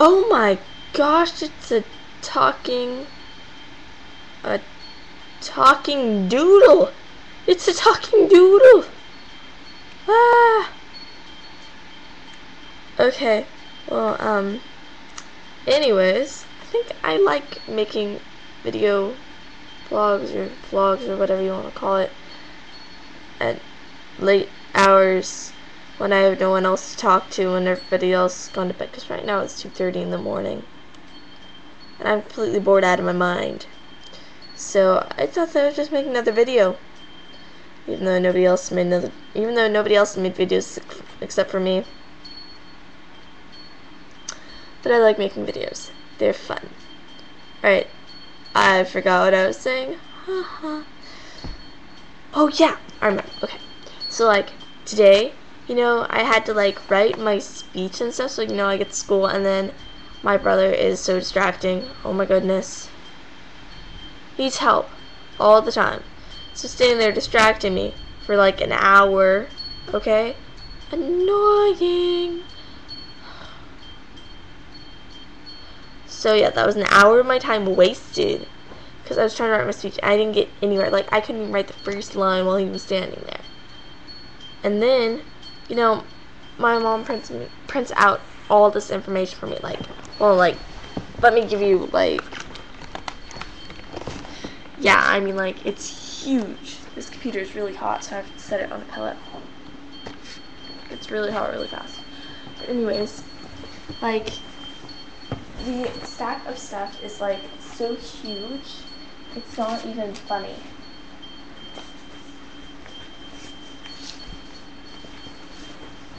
Oh my gosh, it's a talking doodle. It's a talking doodle. Ah. Okay. Well, anyways, I think I like making video vlogs or whatever you want to call it at late hours when I have no one else to talk to and everybody else is gone to bed, because right now it's 2:30 in the morning and I'm completely bored out of my mind. So I thought that I would just make another video, even though nobody else made videos except for me. But I like making videos. They're fun. Alright, I forgot what I was saying. Oh yeah, I remember. Okay. So like today, I had to like write my speech and stuff, so I get to school and then my brother is so distracting. Oh my goodness. Needs help all the time. So standing there distracting me for like an hour. Okay? Annoying. So yeah, that was an hour of my time wasted because I was trying to write my speech. I didn't get anywhere. Like, I couldn't even write the first line while he was standing there. And then, my mom prints out all this information for me. Like, well, like, let me give you, like, yeah, I mean, like, it's huge. This computer is really hot, so I have to set it on a pellet. It's really hot really fast. But anyways, like, the stack of stuff is like so huge, it's not even funny.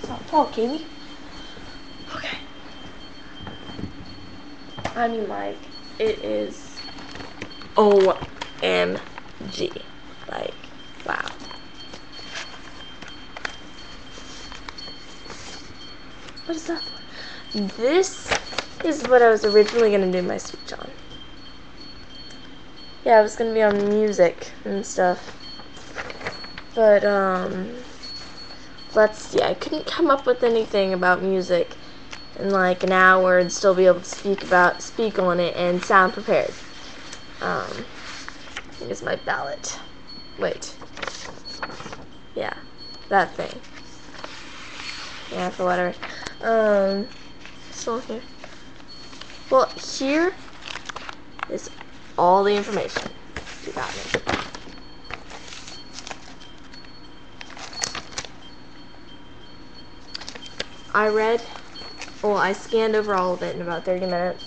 Stop talking, Katie. Okay. I mean, like, it is OMG. Like, wow. What is that for? This is what I was originally going to do my speech on. Yeah, I was going to be on music and stuff. But, let's see, I couldn't come up with anything about music in like an hour and still be able to speak on it and sound prepared. Here's my ballot. Wait. Yeah, that thing. Yeah, for whatever. Still here. Well, here is all the information you got me. I scanned over all of it in about 30 minutes.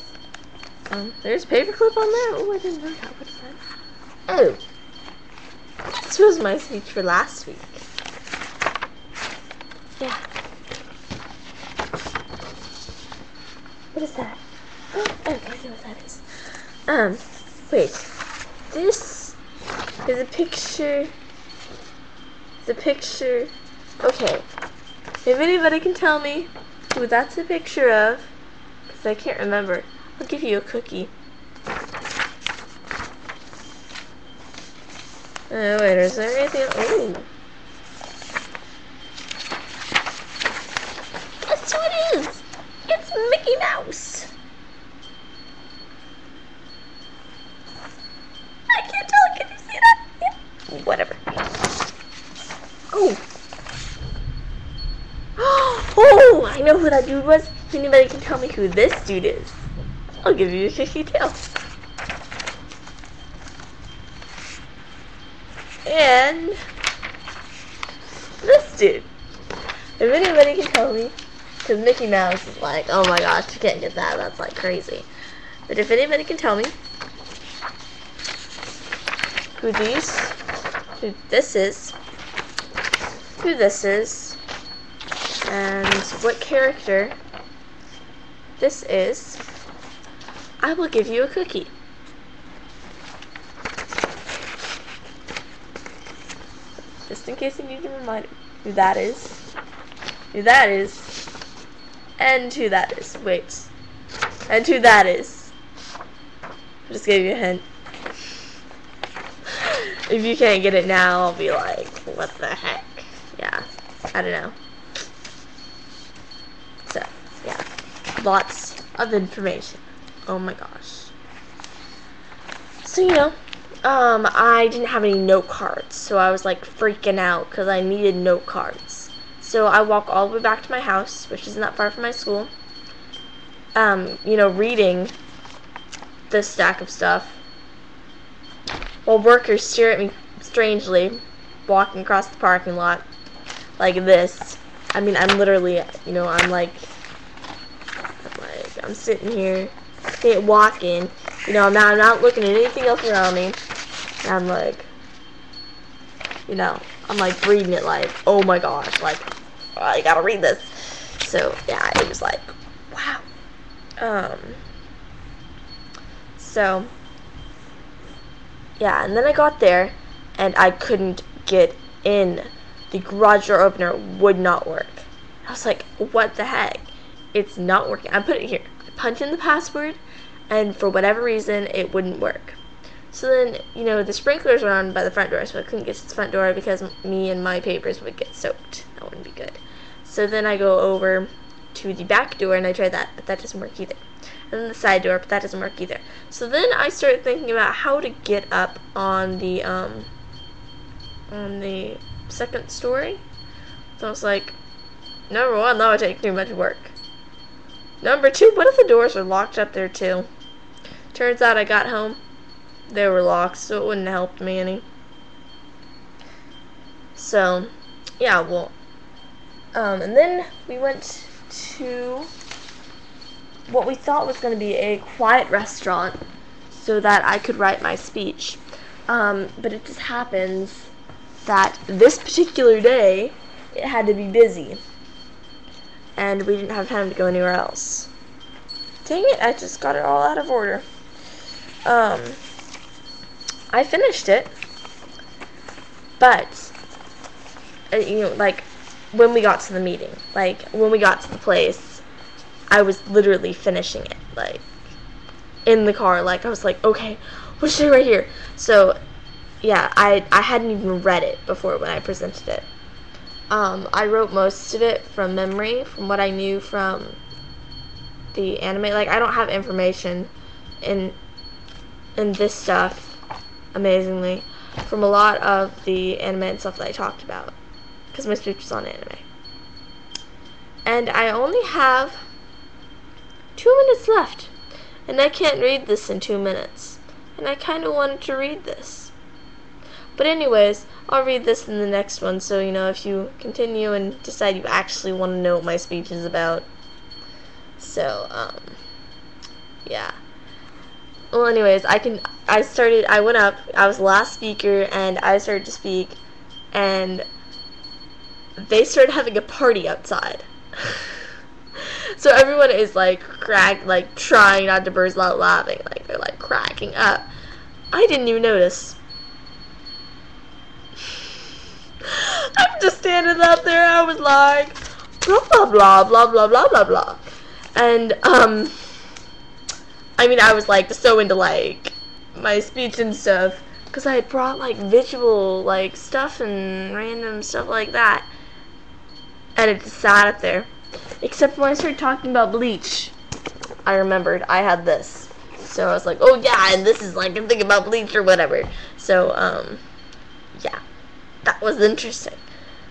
There's a paperclip on there? Oh, I didn't know that. What is that? Oh, this was my speech for last week. Yeah. What is that? Oh, I see what that is. Wait. This is a picture. Okay. If anybody can tell me who that's a picture of, because I can't remember, I'll give you a cookie. Wait, is there anything? Ooh. That's who it is! It's Mickey Mouse! I can't tell, can you see that? Yeah. Whatever. Oh! Oh, I know who that dude was. If anybody can tell me who this dude is, I'll give you a cookie too. And this dude. If anybody can tell me, because Mickey Mouse is like, oh my gosh, you can't get that. That's like crazy. But if anybody can tell me who this is, and what character this is, I will give you a cookie. Just in case you need to remind who that is, and who that is. Wait. And who that is. I just gave you a hint. If you can't get it now, I'll be like, what the heck? Yeah, I don't know. So, yeah. Lots of information. Oh my gosh. So, you know, I didn't have any note cards, so I was like freaking out because I needed note cards. So I walk all the way back to my house, which isn't that far from my school, you know, reading this stack of stuff, while workers stare at me strangely, walking across the parking lot, like this. I mean, I'm literally, you know, I'm sitting here, walking, you know, I'm not looking at anything else around me, and I'm like, you know, I'm like reading it like, oh my gosh, like, oh, I gotta read this. So, yeah, it was like, wow. So, yeah, and then I got there, and I couldn't get in. The garage door opener would not work. I was like, what the heck? It's not working. I put it here. I punch in the password, and for whatever reason, it wouldn't work. So then, you know, the sprinklers were on by the front door, so I couldn't get to the front door because me and my papers would get soaked. That wouldn't be good. So then I go over to the back door, and I try that, but that doesn't work either. And then the side door, but that doesn't work either. So then I started thinking about how to get up on the second story. So I was like, number one, that would take too much work. Number two, what if the doors are locked up there too? Turns out I got home, they were locked, so it wouldn't have helped me any. So, yeah, well, and then we went to what we thought was going to be a quiet restaurant so that I could write my speech. But it just happens that this particular day, it had to be busy. And we didn't have time to go anywhere else. Dang it, I just got it all out of order. I finished it. But, you know, like, when we got to the meeting, like, when we got to the place, I was literally finishing it, like, in the car. Like, I was like, okay, what should I write here? So, yeah, I hadn't even read it before when I presented it. I wrote most of it from memory, from what I knew from the anime. Like, I don't have information in this stuff, amazingly, from a lot of the anime and stuff that I talked about, because my speech was on anime. And I only have 2 minutes left, and I can't read this in 2 minutes, and I kind of wanted to read this. But anyways, I'll read this in the next one, so, you know, if you continue and decide you actually want to know what my speech is about. So, yeah. Well, anyways, I went up, I was the last speaker, and I started to speak, and they started having a party outside. So everyone is like trying not to burst out laughing, like they're like cracking up. I didn't even notice. I'm just standing up there. I was like, blah blah blah blah blah blah blah blah, and I mean, I was like so into like my speech and stuff because I had brought like visual like stuff and random stuff like that, and it just sat up there. Except when I started talking about Bleach, I remembered I had this. So I was like, oh yeah, and this is like a thing about Bleach or whatever. So, yeah, that was interesting.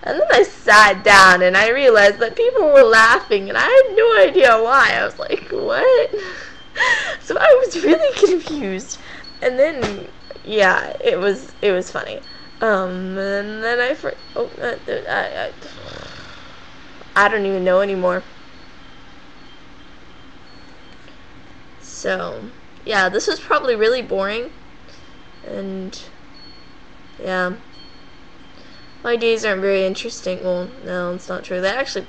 And then I sat down and I realized that people were laughing and I had no idea why. I was like, what? So I was really confused. And then, yeah, it was funny. And then I don't even know anymore. So, yeah, this was probably really boring. And, yeah. My days aren't very interesting. Well, no, it's not true. They actually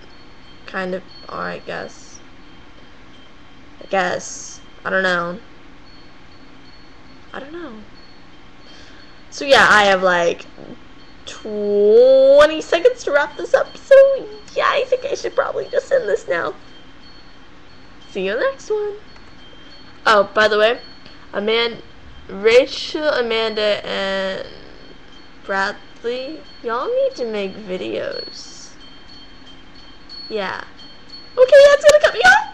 kind of are, I guess. I don't know. So, yeah, I have, like, 20 seconds to wrap this up, so yeah, I think I should probably just end this now. See you next one. Oh, by the way, Rachel, Amanda, and Bradley, y'all need to make videos. Yeah. Okay, that's gonna cut me off.